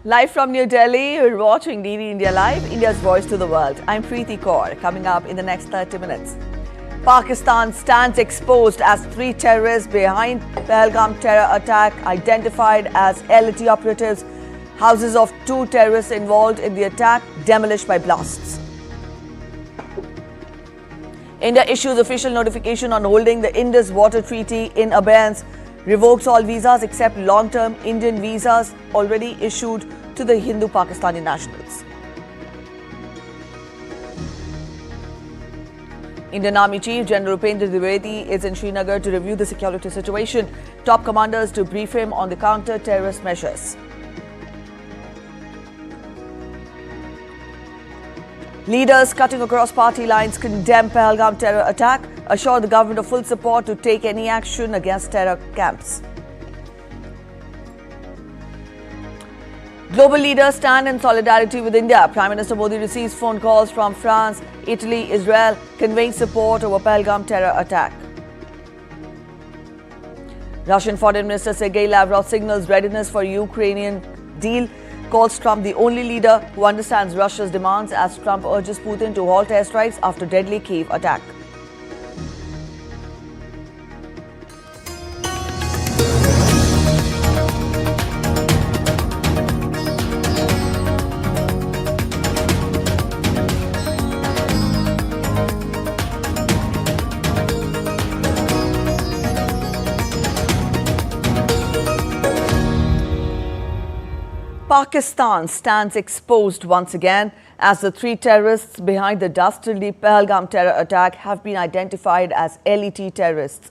Live from New Delhi, you're watching DD India Live, India's voice to the world. I'm Preeti Kaur. Coming up in the next 30 minutes. Pakistan stands exposed as 3 terrorists behind Pahalgam terror attack identified as LAT operatives. Houses of 2 terrorists involved in the attack demolished by blasts. India issues official notification on holding the Indus Water Treaty in abeyance. Revokes all visas except long-term Indian visas already issued to the Hindu Pakistani nationals. Indian Army Chief General Upendra Dwivedi is in Srinagar to review the security situation. Top commanders to brief him on the counter-terrorist measures. Leaders cutting across party lines condemn Pahalgam terror attack, assure the government of full support to take any action against terror camps. Global leaders stand in solidarity with India. Prime Minister Modi receives phone calls from France, Italy, Israel, conveying support over Pahalgam terror attack. Russian Foreign Minister Sergei Lavrov signals readiness for Ukrainian deal. Calls Trump the only leader who understands Russia's demands as Trump urges Putin to halt airstrikes after deadly Kyiv attack. Pakistan stands exposed once again as the 3 terrorists behind the dastardly Pahalgam terror attack have been identified as LAT terrorists.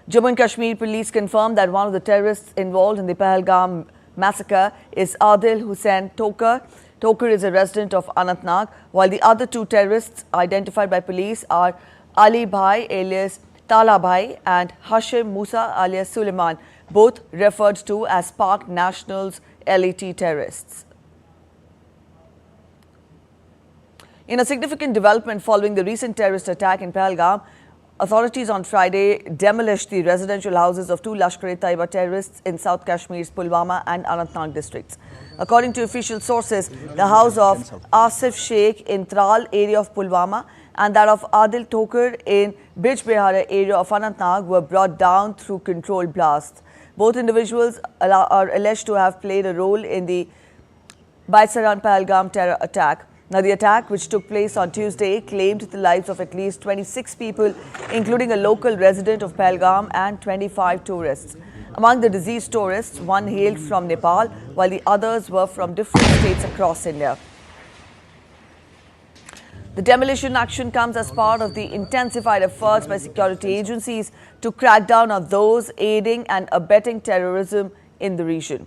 Jammu and Kashmir police confirmed that one of the terrorists involved in the Pahalgam massacre is Adil Hussain Tokar. Tokar is a resident of Anantnag, while the other 2 terrorists identified by police are Ali Bhai alias Tala Bhai and Hashim Musa alias Suleiman, both referred to as Pak Nationals LAT terrorists. In a significant development following the recent terrorist attack in Pahalgam, authorities on Friday demolished the residential houses of 2 Lashkar-e-Taiba terrorists in South Kashmir's Pulwama and Anantnag districts. According to official sources, the house of Asif Sheikh in Tral area of Pulwama and that of Adil Tokar in Bijbehara area of Anantnag were brought down through controlled blasts. Both individuals are alleged to have played a role in the Baisaran Pahalgam terror attack. Now, the attack, which took place on Tuesday, claimed the lives of at least 26 people, including a local resident of Pahalgam and 25 tourists. Among the deceased tourists, 1 hailed from Nepal, while the others were from different states across India. The demolition action comes as part of the intensified efforts by security agencies to crack down on those aiding and abetting terrorism in the region.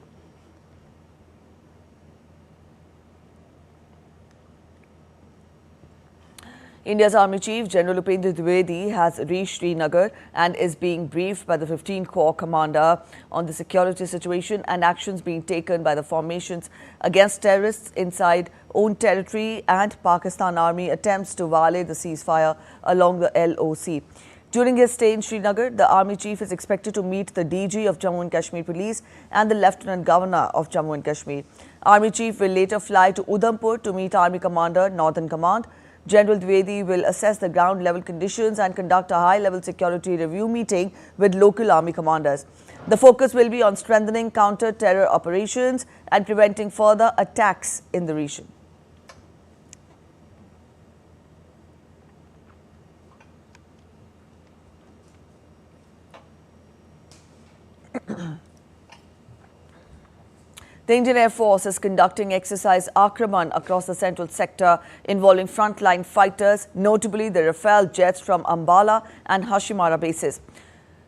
India's Army Chief General Upendra Dwivedi has reached Srinagar and is being briefed by the 15th Corps Commander on the security situation and actions being taken by the formations against terrorists inside own territory and Pakistan Army attempts to violate the ceasefire along the LOC. During his stay in Srinagar, the Army Chief is expected to meet the DG of Jammu and Kashmir Police and the Lieutenant Governor of Jammu and Kashmir. Army Chief will later fly to Udhampur to meet Army Commander, Northern Command. General Dwivedi will assess the ground-level conditions and conduct a high-level security review meeting with local army commanders. The focus will be on strengthening counter-terror operations and preventing further attacks in the region. The Indian Air Force is conducting exercise Araban across the central sector involving frontline fighters, notably the Rafale jets from Ambala and Hashimara bases.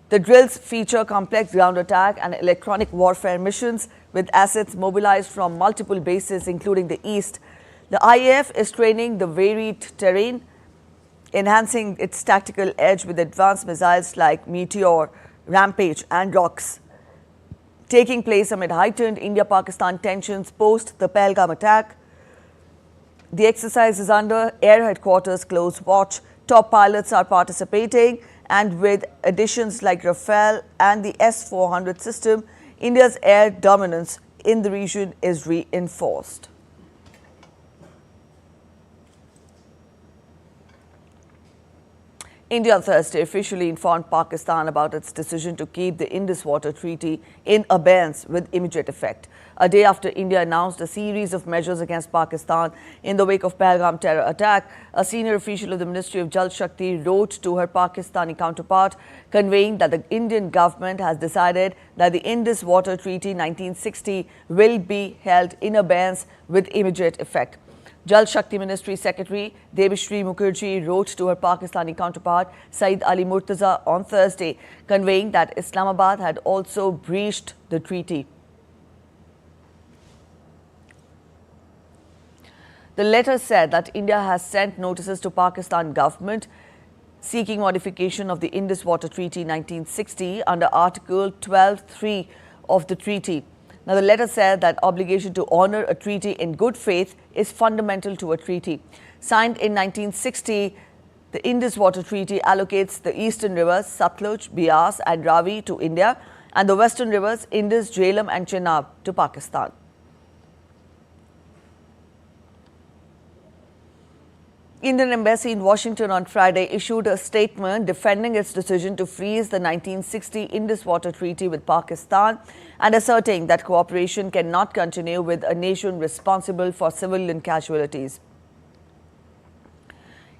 The drills feature complex ground attack and electronic warfare missions with assets mobilized from multiple bases including the east. The IAF is training the varied terrain, enhancing its tactical edge with advanced missiles like Meteor, Rampage and Rocks. Taking place amid heightened India-Pakistan tensions post the Pahalgam attack. The exercise is under Air Headquarters close watch. Top pilots are participating, and with additions like Rafale and the S-400 system, India's air dominance in the region is reinforced. India on Thursday officially informed Pakistan about its decision to keep the Indus Water Treaty in abeyance with immediate effect. A day after India announced a series of measures against Pakistan in the wake of Pahalgam terror attack, a senior official of the Ministry of Jal Shakti wrote to her Pakistani counterpart, conveying that the Indian government has decided that the Indus Water Treaty 1960 will be held in abeyance with immediate effect. Jal Shakti Ministry Secretary Debashri Mukherjee wrote to her Pakistani counterpart Saeed Ali Murtaza on Thursday, conveying that Islamabad had also breached the treaty. The letter said that India has sent notices to Pakistan government seeking modification of the Indus Water Treaty 1960 under Article 12(3) of the treaty. Now, the letter said that obligation to honour a treaty in good faith is fundamental to a treaty. Signed in 1960, the Indus Water Treaty allocates the eastern rivers Satluj, Beas and Ravi to India and the western rivers Indus, Jhelum and Chenab to Pakistan. Indian Embassy in Washington on Friday issued a statement defending its decision to freeze the 1960 Indus Water Treaty with Pakistan and asserting that cooperation cannot continue with a nation responsible for civilian casualties.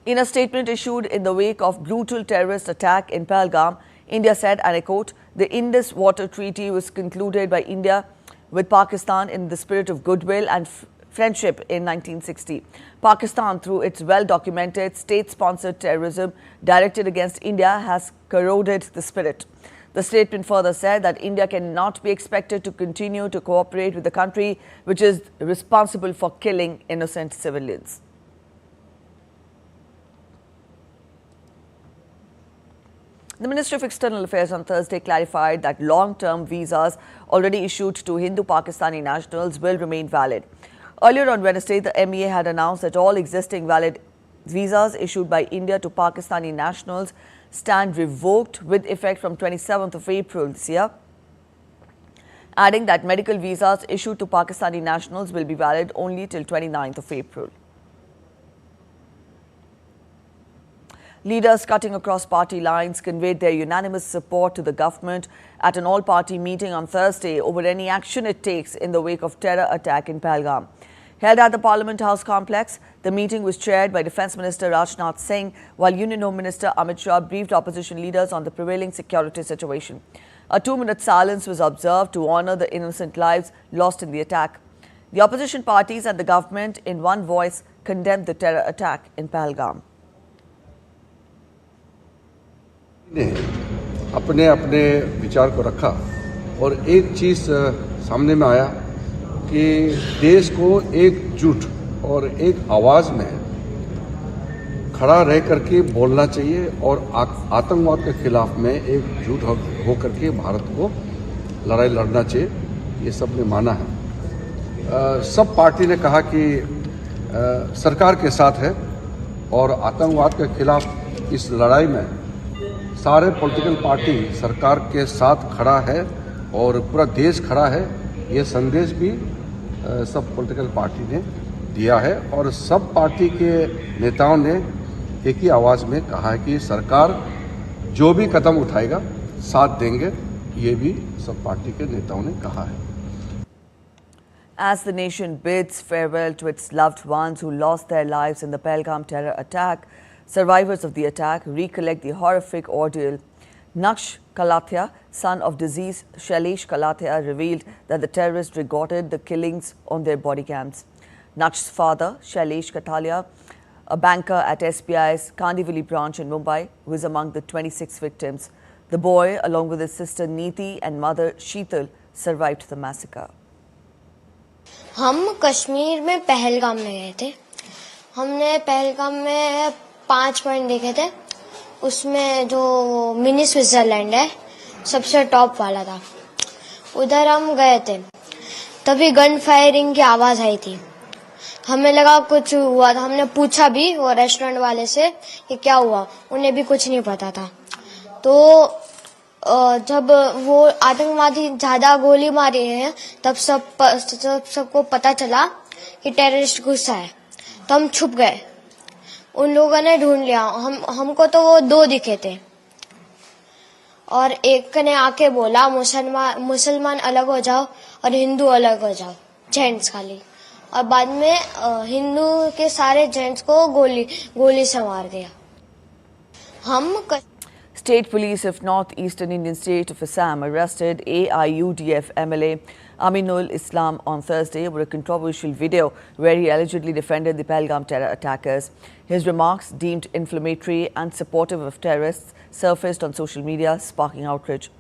In a statement issued in the wake of brutal terrorist attack in Pahalgam, India said, and I quote, "The Indus Water Treaty was concluded by India with Pakistan in the spirit of goodwill and friendship in 1960. Pakistan, through its well-documented state-sponsored terrorism directed against India, has corroded the spirit." The statement further said that India cannot be expected to continue to cooperate with the country which is responsible for killing innocent civilians. The Ministry of External Affairs on Thursday clarified that long-term visas already issued to Hindu Pakistani nationals will remain valid. Earlier on Wednesday, the MEA had announced that all existing valid visas issued by India to Pakistani nationals stand revoked with effect from 27th of April this year, adding that medical visas issued to Pakistani nationals will be valid only till 29th of April. Leaders cutting across party lines conveyed their unanimous support to the government at an all-party meeting on Thursday over any action it takes in the wake of terror attack in Pahalgam. Held at the Parliament House complex, the meeting was chaired by Defence Minister Rajnath Singh, while Union Home Minister Amit Shah briefed opposition leaders on the prevailing security situation. A 2-minute silence was observed to honour the innocent lives lost in the attack. The opposition parties and the government in one voice condemned the terror attack in Pahalgam. ने अपने अपने विचार को रखा और एक चीज़ सामने में आया कि देश को एकजुट और एक आवाज़ में खड़ा रह करके बोलना चाहिए और आतंकवाद के खिलाफ में एकजुट हो करके भारत को लड़ाई लड़ना चाहिए, ये सब ने माना है। सब पार्टी ने कहा कि सरकार के साथ है और आतंकवाद के खिलाफ इस लड़ाई में सारे पॉलिटिकल पार्टी सरकार के साथ खड़ा है और पूरा देश खड़ा है। ये संदेश भी सब पॉलिटिकल पार्टी ने दिया है और सब पार्टी के नेताओं ने एक ही आवाज़ में कहा है कि सरकार जो भी कदम उठाएगा साथ देंगे, ये भी सब पार्टी के नेताओं ने कहा है। As the nation bids farewell to its loved ones who lost their lives in the Pahalgam terror attack, survivors of the attack recollect the horrific ordeal. Naksh Kalathia, son of deceased Shailesh Kalathia, revealed that the terrorists recorded the killings on their body cams. Naksh's father, Shailesh Kalathia, a banker at SBI's Kandivali branch in Mumbai, was among the 26 victims. The boy, along with his sister Neeti and mother Sheetal, survived the massacre. हम कश्मीर में पहलगाम में गए थे। हमने पहलगाम में 5 point देखे थे। उसमें जो मिनी स्विट्जरलैंड है सबसे टॉप वाला था, उधर हम गए थे। तभी गन फायरिंग की आवाज आई थी, हमें लगा कुछ हुआ था। हमने पूछा भी वो रेस्टोरेंट वाले से कि क्या हुआ, उन्हें भी कुछ नहीं पता था। तो जब वो आतंकवादी ज्यादा गोली मारे हैं तब सबको पता चला कि टेररिस्ट घुसा है, तो हम छुप गए। उन लोगों ने ढूंढ लिया, हमको तो वो दो दिखे थे और एक ने आके बोला मुसलमान अलग हो जाओ और हिंदू अलग हो जाओ, जेंट्स खाली। और बाद में हिंदू के सारे जेंट्स को गोली से मार दिया। State police of northeastern Indian state of Assam arrested AIUDF MLA Aminul Islam on Thursday over a controversial video where he allegedly defended the Pahalgam terror attackers. His remarks, deemed inflammatory and supportive of terrorists, surfaced on social media, sparking outrage.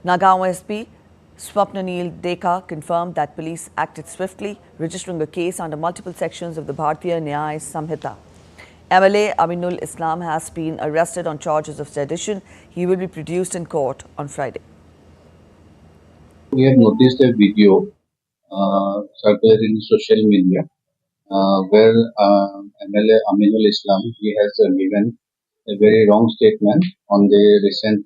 Nagaon SP Swapnanil Dekha confirmed that police acted swiftly, registering a case under multiple sections of the Bharatiya Nyaya Samhita. MLA Aminul Islam has been arrested on charges of sedition. He will be produced in court on Friday. We have noticed a video circulating in social media where MLA Aminul Islam, he has given a very wrong statement on the recent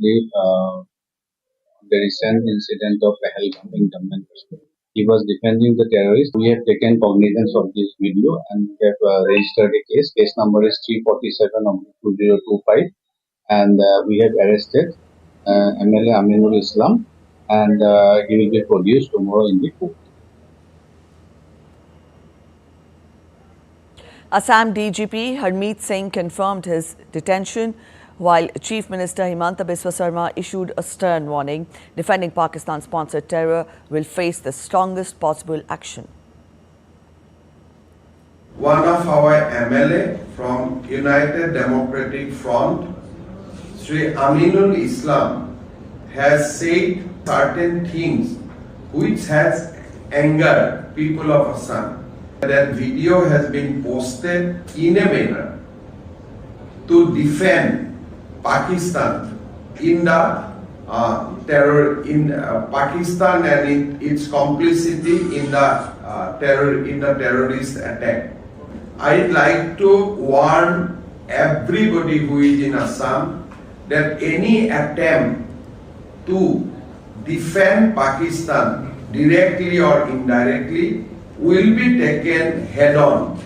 incident of Pahalgam in Jammu and Kashmir. He was defending the terrorists. We have taken cognizance of this video and we have registered a case. Case number is 347/2025, and we have arrested MLA Aminul Islam, and he will be produced tomorrow in the court. Assam DGP Harmeet Singh confirmed his detention, while Chief Minister Himanta Biswa Sarma issued a stern warning. Defending Pakistan-sponsored terror will face the strongest possible action. One of our MLA from United Democratic Front, Sri Aminul Islam, has said certain things which has angered people of Assam. That video has been posted in a manner to defend Pakistan in the terror in Pakistan and in its complicity in the terrorist attack. I'd like to warn everybody who is in Assam that any attempt to defend Pakistan directly or indirectly will be taken head on.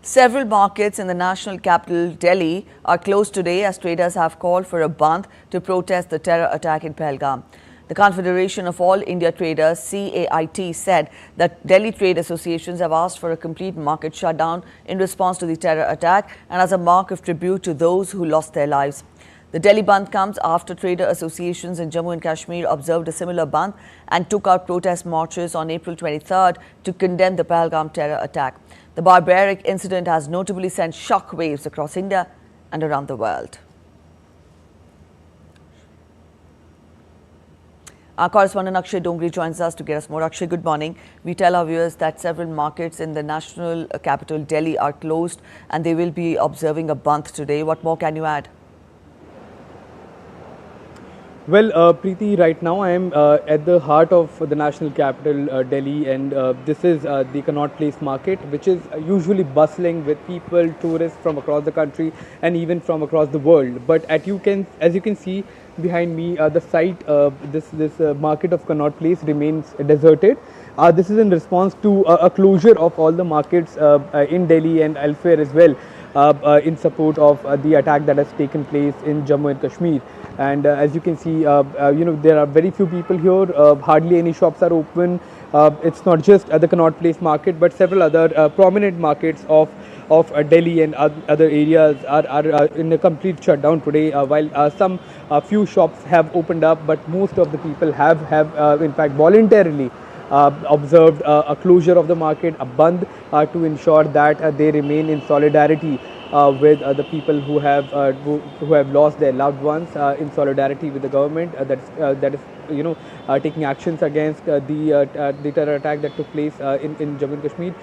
Several markets in the national capital, Delhi, are closed today as traders have called for a bandh to protest the terror attack in Pahalgam. The Confederation of All India Traders, CAIT, said that Delhi trade associations have asked for a complete market shutdown in response to the terror attack and as a mark of tribute to those who lost their lives. The Delhi bandh comes after trader associations in Jammu and Kashmir observed a similar bandh and took out protest marches on April 23rd to condemn the Pahalgam terror attack. The barbaric incident has notably sent shock waves across India and around the world. Our correspondent Akshay Dongri joins us to get us more. Akshay, good morning. We tell our viewers that several markets in the national capital, Delhi, are closed and they will be observing a bandh today. What more can you add? Well, Preeti, right now I am at the heart of the national capital, Delhi, and this is the Connaught Place market, which is usually bustling with people, tourists from across the country and even from across the world. But as you can see behind me, the site, this market of Connaught Place remains deserted. This is in response to a closure of all the markets in Delhi and elsewhere as well, in support of the attack that has taken place in Jammu and Kashmir. And as you can see, there are very few people here. Hardly any shops are open. It's not just the Connaught Place market, but several other prominent markets of Delhi and other areas are in a complete shutdown today. While some few shops have opened up, but most of the people have in fact voluntarily observed a closure of the market, a bandh, to ensure that they remain in solidarity with the people who have lost their loved ones, in solidarity with the government that is taking actions against the terror attack that took place in Jammu and Kashmir.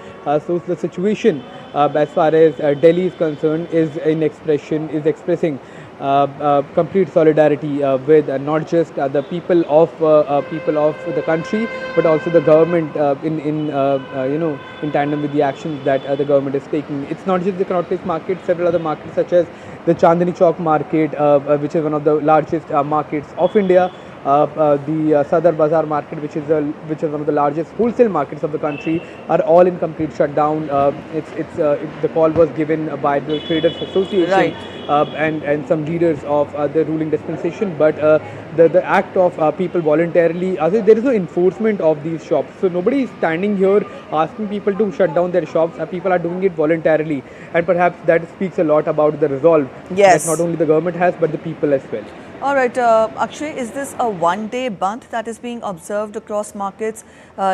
So the situation as far as Delhi is concerned is expressing complete solidarity with not just the people of the country, but also the government in tandem with the actions that the government is taking. It's not just the Connaught Place market; several other markets such as the Chandni Chowk market, which is one of the largest markets of India. The Sadar Bazaar market, which is one of the largest wholesale markets of the country, are all in complete shutdown. The call was given by the Traders Association, Right. and some leaders of the ruling dispensation, but the act of people voluntarily, there is no enforcement of these shops, so nobody is standing here asking people to shut down their shops. People are doing it voluntarily, and perhaps that speaks a lot about the resolve Yes. that not only the government has but the people as well. All right, Akshay, is this a one-day band that is being observed across markets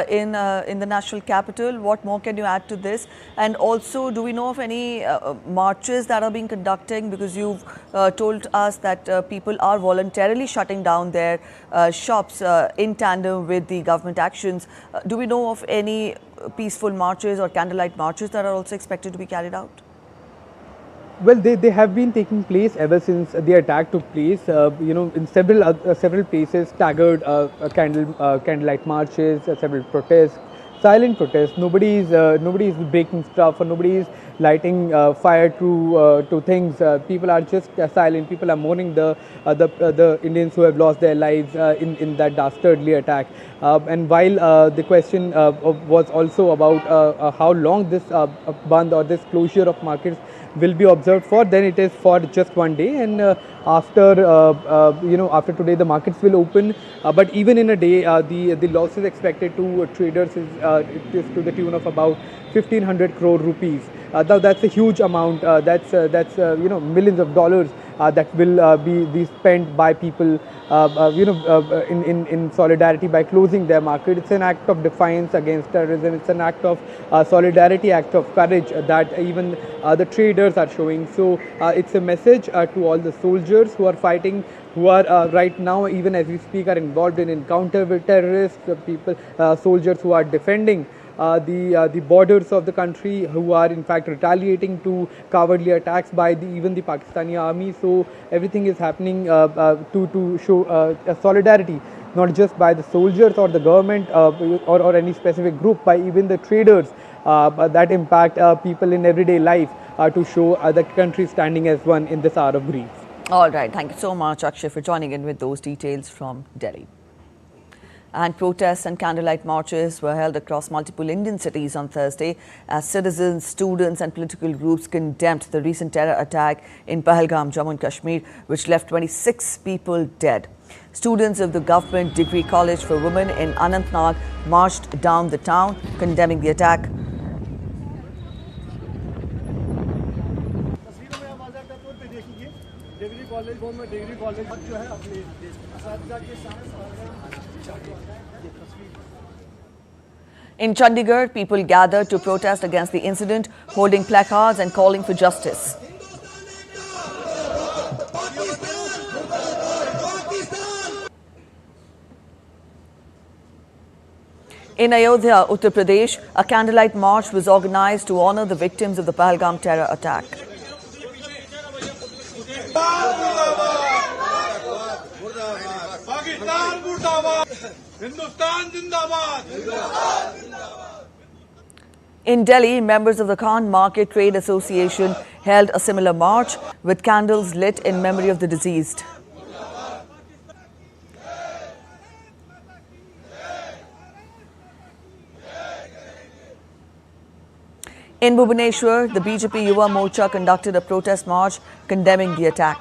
in the national capital? What more can you add to this? And also, do we know of any marches that are being conducting? Because you've told us that people are voluntarily shutting down their shops in tandem with the government actions. Do we know of any peaceful marches or candlelight marches that are also expected to be carried out? Well, they have been taking place ever since the attack took place. In several places, staggered candlelight marches, several protests, silent protests. Nobody is breaking stuff, or nobody is lighting fire to things. People are just silent. People are mourning the Indians who have lost their lives in that dastardly attack. And while the question was also about how long this band or this closure of markets will be observed for, then it is for just one day, and after today the markets will open. But even in a day, the losses expected to traders is to the tune of about 1,500 crore rupees. That's a huge amount. That's millions of dollars that will be spent by people in solidarity by closing their market. It's an act of defiance against terrorism. It's an act of solidarity, act of courage that even the traders are showing. So it's a message to all the soldiers who are fighting, who are right now, even as we speak, are involved in encounter with terrorists, soldiers who are defending the borders of the country, who are in fact retaliating to cowardly attacks by even the Pakistani army. So everything is happening to show solidarity, not just by the soldiers or the government or any specific group, by even the traders that impact people in everyday life, to show the country standing as one in this hour of grief. All right. Thank you so much, Akshay, for joining in with those details from Delhi. And protests and candlelight marches were held across multiple Indian cities on Thursday as citizens, students and political groups condemned the recent terror attack in Pahalgam, Jammu and Kashmir, which left 26 people dead. Students of the Government Degree College for Women in Anantnag marched down the town, condemning the attack. In Chandigarh, people gathered to protest against the incident, holding placards and calling for justice. In Ayodhya, Uttar Pradesh, a candlelight march was organized to honor the victims of the Pahalgam terror attack. In Delhi, members of the Khan Market Trade Association held a similar march with candles lit in memory of the deceased. In Bhubaneswar, the BJP Yuva Morcha conducted a protest march condemning the attack.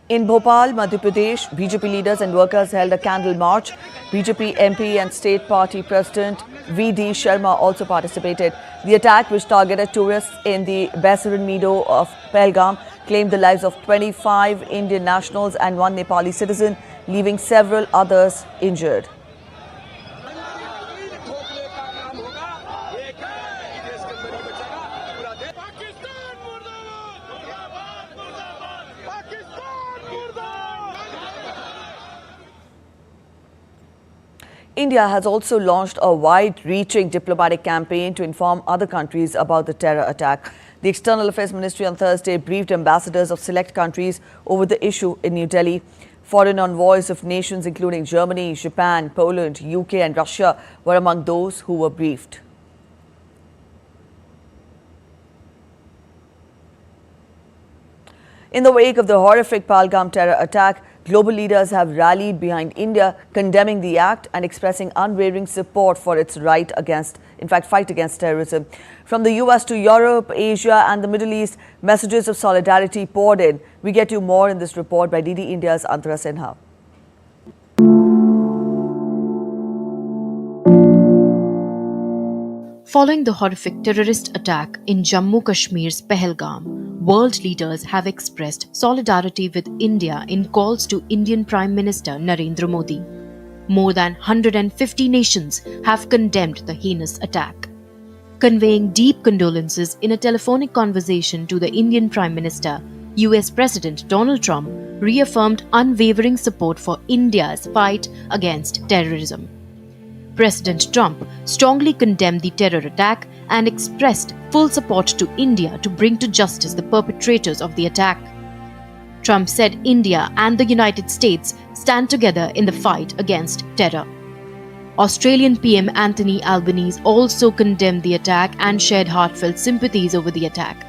In Bhopal, Madhya Pradesh, BJP leaders and workers held a candle march. BJP MP and State Party President V.D. Sharma also participated. The attack, which targeted tourists in the Baisaran meadow of Pahalgam, claimed the lives of 25 Indian nationals and one Nepali citizen, leaving several others injured. India has also launched a wide-reaching diplomatic campaign to inform other countries about the terror attack. The External Affairs Ministry on Thursday briefed ambassadors of select countries over the issue in New Delhi. Foreign envoys of nations including Germany, Japan, Poland, UK and Russia were among those who were briefed. In the wake of the horrific Pahalgam terror attack, global leaders have rallied behind India, condemning the act and expressing unwavering support for its fight against terrorism. From the US to Europe, Asia and the Middle East, messages of solidarity poured in. We get you more in this report by DD India's Antara Sinha. Following the horrific terrorist attack in Jammu Kashmir's Pahalgam, world leaders have expressed solidarity with India in calls to Indian Prime Minister Narendra Modi. More than 150 nations have condemned the heinous attack. Conveying deep condolences in a telephonic conversation to the Indian Prime Minister, US President Donald Trump reaffirmed unwavering support for India's fight against terrorism. President Trump strongly condemned the terror attack and expressed full support to India to bring to justice the perpetrators of the attack. Trump said India and the United States stand together in the fight against terror. Australian PM Anthony Albanese also condemned the attack and shared heartfelt sympathies over the attack.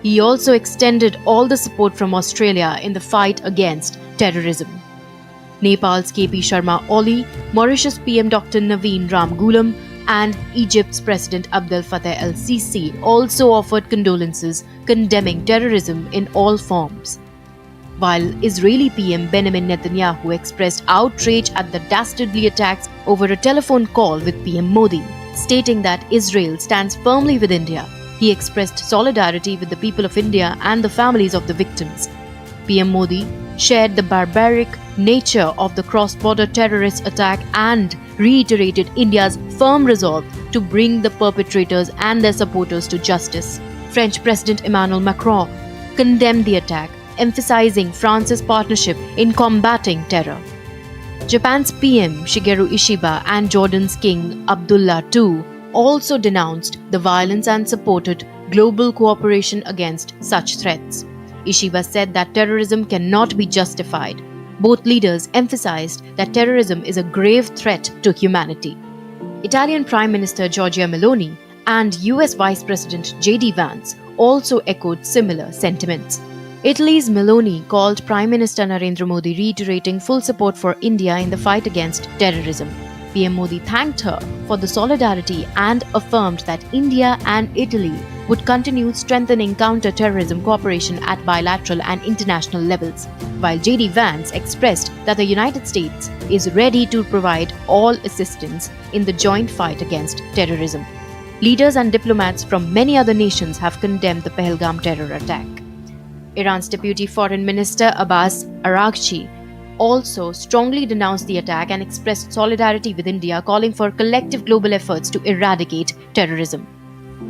He also extended all the support from Australia in the fight against terrorism. Nepal's KP Sharma Oli, Mauritius PM Dr. Naveen Ramgoolam and Egypt's President Abdel Fattah el-Sisi also offered condolences condemning terrorism in all forms. While Israeli PM Benjamin Netanyahu expressed outrage at the dastardly attacks over a telephone call with PM Modi, stating that Israel stands firmly with India, he expressed solidarity with the people of India and the families of the victims. PM Modi shared the barbaric nature of the cross-border terrorist attack and reiterated India's firm resolve to bring the perpetrators and their supporters to justice. French President Emmanuel Macron condemned the attack, emphasizing France's partnership in combating terror. Japan's PM Shigeru Ishiba and Jordan's King Abdullah II also denounced the violence and supported global cooperation against such threats. Ishiba said that terrorism cannot be justified. Both leaders emphasized that terrorism is a grave threat to humanity. Italian Prime Minister Giorgia Meloni and US Vice President J.D. Vance also echoed similar sentiments. Italy's Meloni called Prime Minister Narendra Modi reiterating full support for India in the fight against terrorism. PM Modi thanked her for the solidarity and affirmed that India and Italy would continue strengthening counter-terrorism cooperation at bilateral and international levels, while J.D. Vance expressed that the United States is ready to provide all assistance in the joint fight against terrorism. Leaders and diplomats from many other nations have condemned the Pahalgam terror attack. Iran's Deputy Foreign Minister Abbas Araghchi also strongly denounced the attack and expressed solidarity with India, calling for collective global efforts to eradicate terrorism.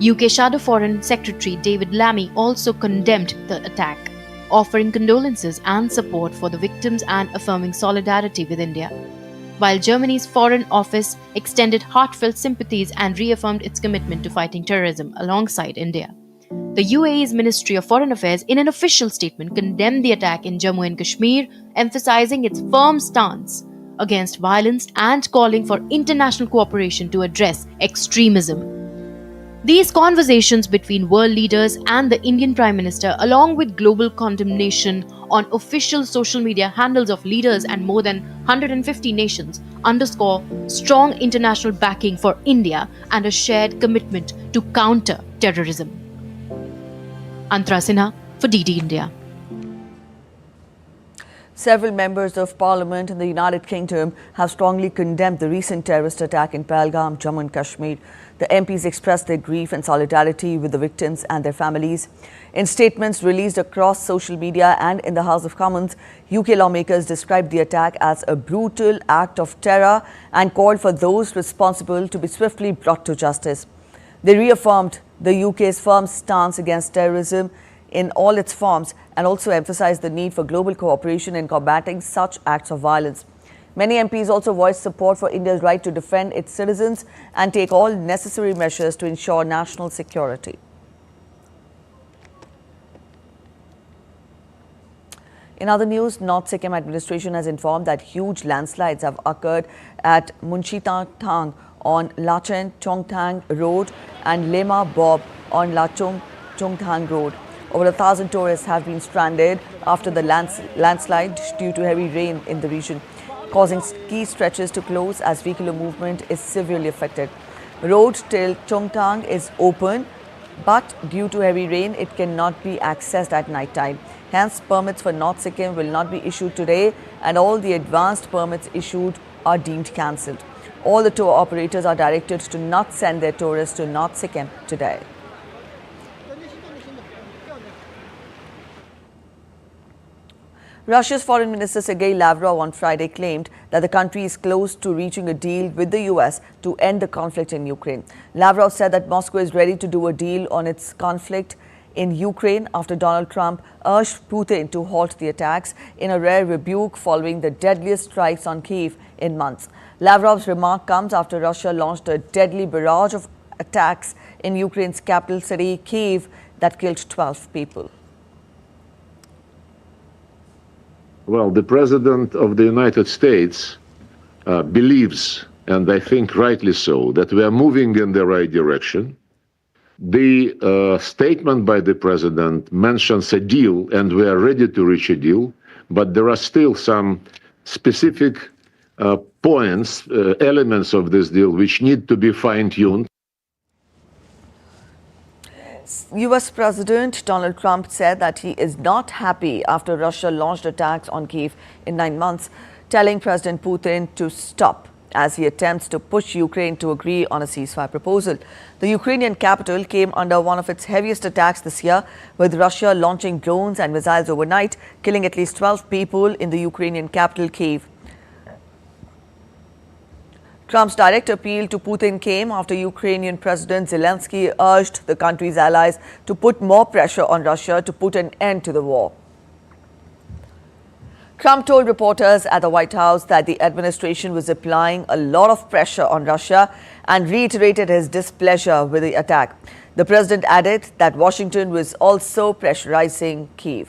UK Shadow Foreign Secretary David Lammy also condemned the attack, offering condolences and support for the victims and affirming solidarity with India. While Germany's Foreign Office extended heartfelt sympathies and reaffirmed its commitment to fighting terrorism alongside India. The UAE's Ministry of Foreign Affairs, in an official statement, condemned the attack in Jammu and Kashmir, emphasizing its firm stance against violence and calling for international cooperation to address extremism. These conversations between world leaders and the Indian Prime Minister, along with global condemnation on official social media handles of leaders and more than 150 nations, underscore strong international backing for India and a shared commitment to counter terrorism. Antara Sinha for DD India. Several members of parliament in the United Kingdom have strongly condemned the recent terrorist attack in Pahalgam, Jammu and Kashmir. The MPs expressed their grief and solidarity with the victims and their families. In statements released across social media and in the House of Commons, UK lawmakers described the attack as a brutal act of terror and called for those responsible to be swiftly brought to justice. They reaffirmed the UK's firm stance against terrorism in all its forms and also emphasized the need for global cooperation in combating such acts of violence. Many MPs also voiced support for India's right to defend its citizens and take all necessary measures to ensure national security. In other news, North Sikkim administration has informed that huge landslides have occurred at Munchitang on Lachen Chongthang Road and Lema Bob on Lachung Chongthang Road. Over 1,000 tourists have been stranded after the landslide due to heavy rain in the region, causing ski stretches to close as vehicular movement is severely affected. Road till Chongthang is open, but due to heavy rain, it cannot be accessed at night time. Hence, permits for North Sikkim will not be issued today, and all the advanced permits issued are deemed cancelled. All the tour operators are directed to not send their tourists to North Sikkim today. Russia's Foreign Minister Sergei Lavrov on Friday claimed that the country is close to reaching a deal with the US to end the conflict in Ukraine. Lavrov said that Moscow is ready to do a deal on its conflict in Ukraine after Donald Trump urged Putin to halt the attacks in a rare rebuke following the deadliest strikes on Kyiv in months. Lavrov's remark comes after Russia launched a deadly barrage of attacks in Ukraine's capital city, Kyiv, that killed 12 people. Well, the President of the United States believes, and I think rightly so, that we are moving in the right direction. The statement by the President mentions a deal, and we are ready to reach a deal, but there are still some specific points, elements of this deal which need to be fine-tuned. US President Donald Trump said that he is not happy after Russia launched attacks on Kyiv in 9 months, telling President Putin to stop as he attempts to push Ukraine to agree on a ceasefire proposal. The Ukrainian capital came under one of its heaviest attacks this year, with Russia launching drones and missiles overnight, killing at least 12 people in the Ukrainian capital, Kyiv. Trump's direct appeal to Putin came after Ukrainian President Zelensky urged the country's allies to put more pressure on Russia to put an end to the war. Trump told reporters at the White House that the administration was applying a lot of pressure on Russia and reiterated his displeasure with the attack. The president added that Washington was also pressurizing Kyiv.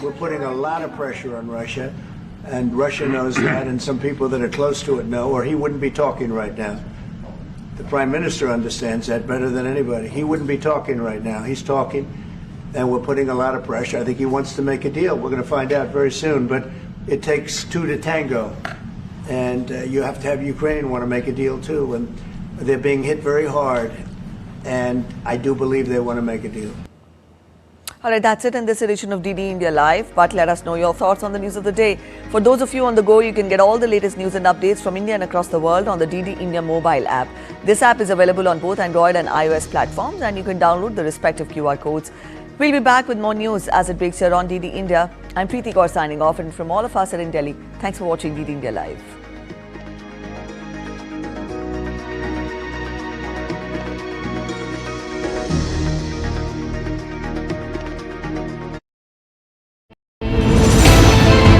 We're putting a lot of pressure on Russia. And Russia knows that, and some people that are close to it know, or he wouldn't be talking right now. The Prime Minister understands that better than anybody. He wouldn't be talking right now. He's talking, and we're putting a lot of pressure. I think he wants to make a deal. We're going to find out very soon, but it takes two to tango. And you have to have Ukraine want to make a deal too, and they're being hit very hard, and I do believe they want to make a deal. All right, that's it in this edition of DD India Live. But let us know your thoughts on the news of the day. For those of you on the go, you can get all the latest news and updates from India and across the world on the DD India mobile app. This app is available on both Android and iOS platforms, and you can download the respective QR codes. We'll be back with more news as it breaks here on DD India. I'm Preeti Kaur signing off, and from all of us at In Delhi, thanks for watching DD India Live.